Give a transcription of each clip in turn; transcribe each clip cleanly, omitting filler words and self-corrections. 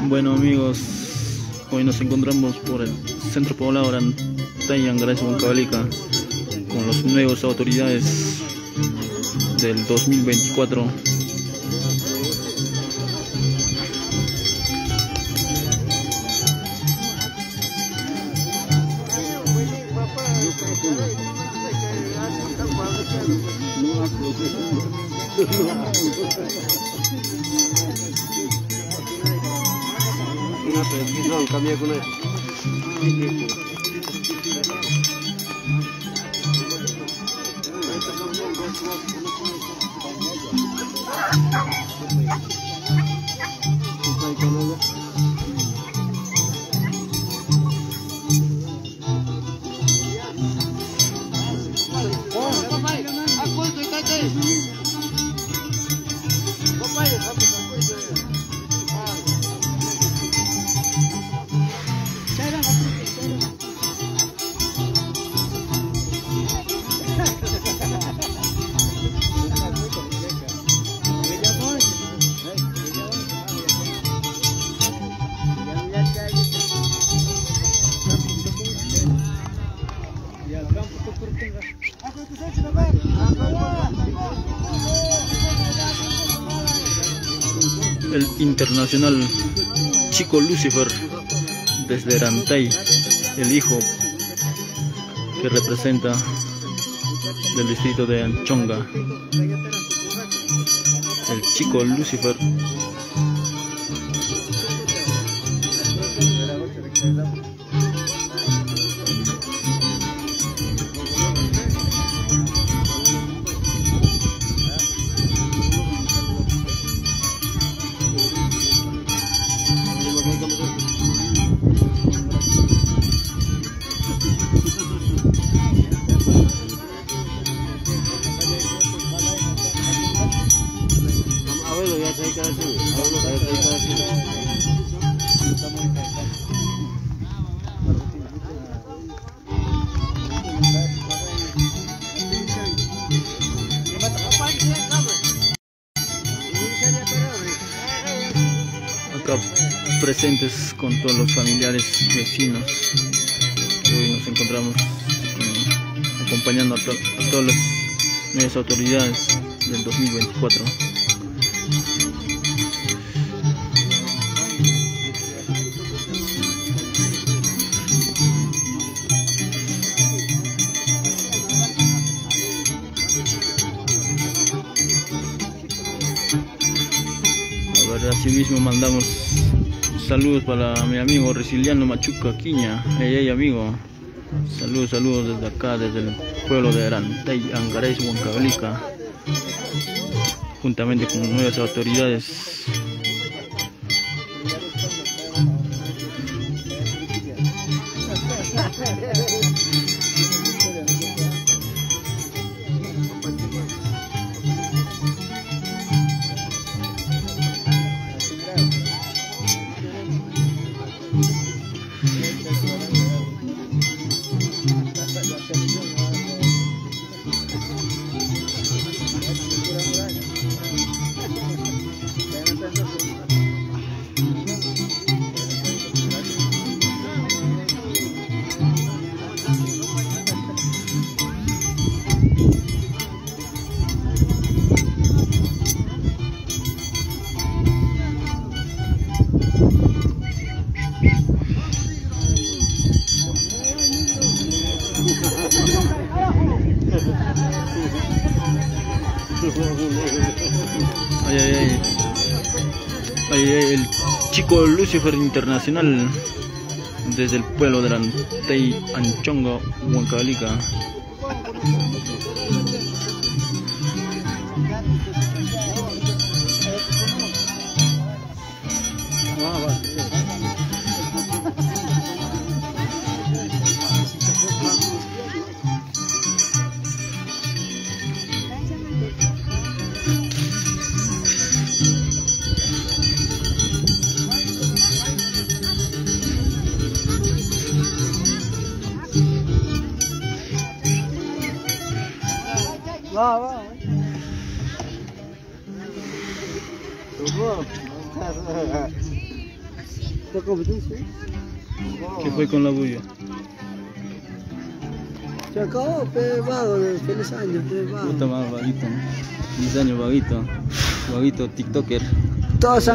Bueno amigos, hoy nos encontramos por el centro poblado de Arantay, Angaray, Huancavelica, con las nuevas autoridades del 2024. Cambia con él. El internacional Chico Lucifer desde Arantay, el hijo que representa del distrito de Anchonga, el Chico Lucifer. Acá presentes con todos los familiares, vecinos. Hoy nos encontramos acompañando a todas las nuevas autoridades del 2024. Asimismo mandamos saludos para mi amigo Resiliano Machuca Quiña. Hey, amigo, saludos desde acá, desde el pueblo de Arantay, Angaray, Huancavelica, juntamente con nuevas autoridades. El Chico Lucifer internacional desde el pueblo de Arantay, Anchonga, Huancavelica. Va. ¿Qué competencia? ¿Qué fue con la bulla? Se acabó, pe, vago, feliz año, pe, vago. Puta más vaguito, ¿no? Feliz año, vaguito. Vaguito, tiktoker. Todos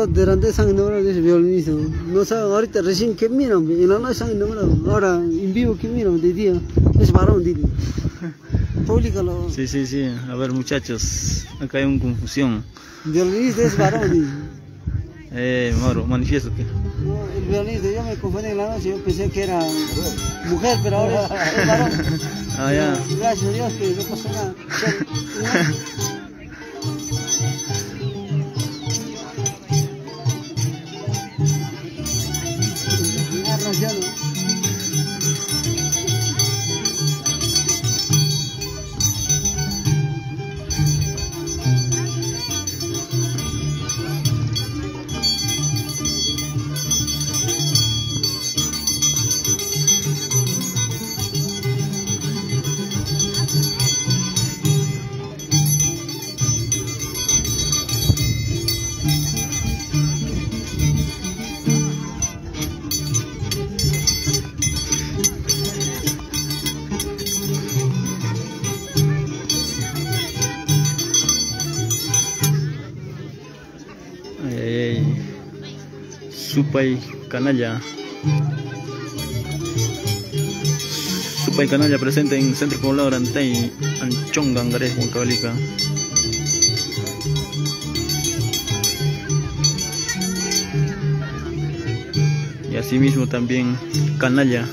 durante se han enamorado de ese violinista. No saben ahorita recién que miran, en la noche se han enamorado. Ahora en vivo que miran de día. Es varón, dile. Públicalo. Sí, sí, sí. A ver, muchachos, acá hay una confusión. Violinista es varón, dile. Mauro, manifiéstate. No, el violinista, yo me confundí en la noche, yo pensé que era mujer, pero ahora es varón. Ah, ya. Gracias a Dios que no pasó nada. Supay Canalla. Supay Canalla presente en Centro Poblado Arantay, Anchonga, Angarés, Huancavelica. Y asimismo también Canalla.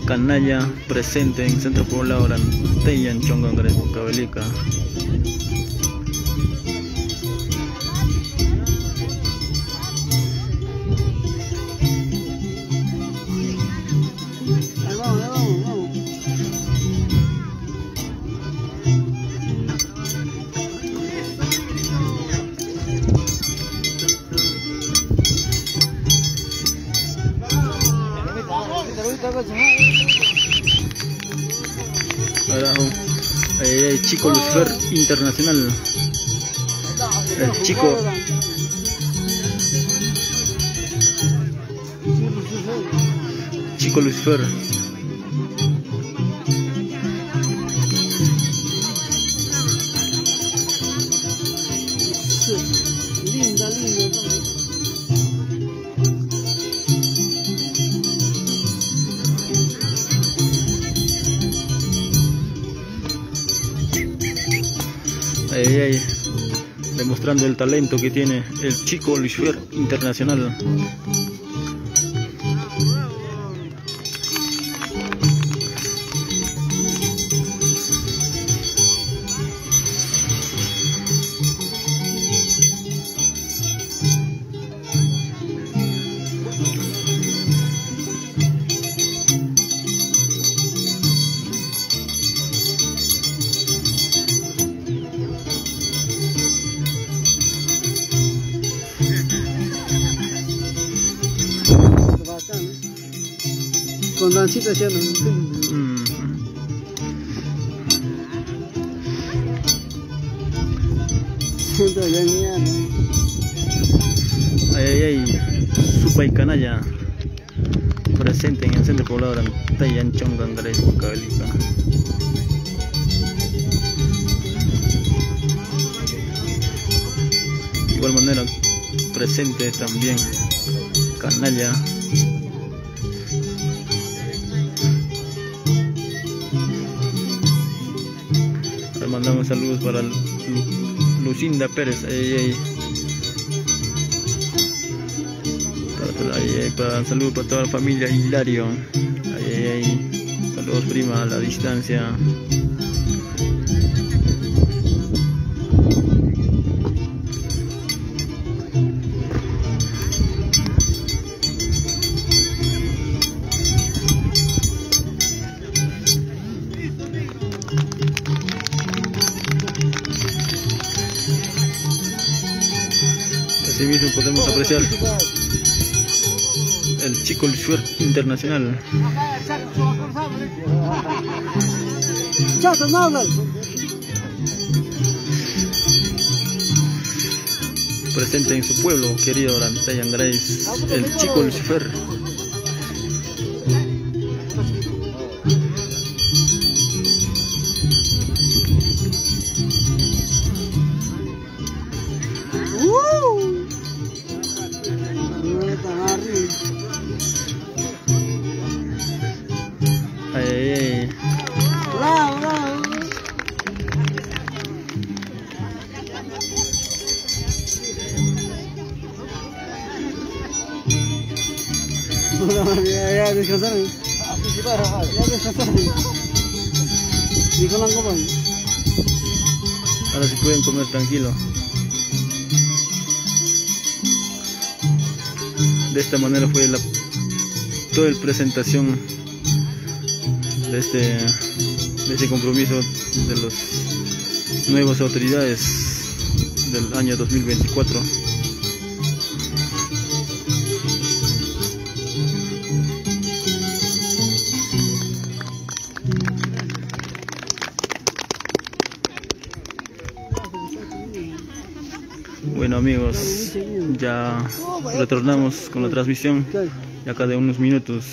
Canalla presente en Centro Poblado Arantay, Anchonga, Angarés, Huancavelica. Ahora, el chico Lucifer Internacional. El chico Lucifer. Linda, linda. Demostrando el talento que tiene el chico Lucifer Internacional. Con dancita ya no. Supay Canalla presente en el Centro Poblado de Arantay, Anchonga, Angarés, Huancavelica. De igual manera presente también Canalla. Le mandamos saludos para Lucinda Pérez, para saludos para toda la familia Hilario, saludos prima a la distancia. Asimismo podemos apreciar el chico Lucifer Internacional. presente en su pueblo querido Oranteyangaray, el chico Lucifer. Ay, ay, ay. Bravo, bravo. Ya descansaron. Ya descansaron. Dijo la copa. Ahora sí pueden comer tranquilo. De esta manera fue toda la presentación de este compromiso de las nuevas autoridades del año 2024. Bueno amigos, ya retornamos con la transmisión de acá de unos minutos.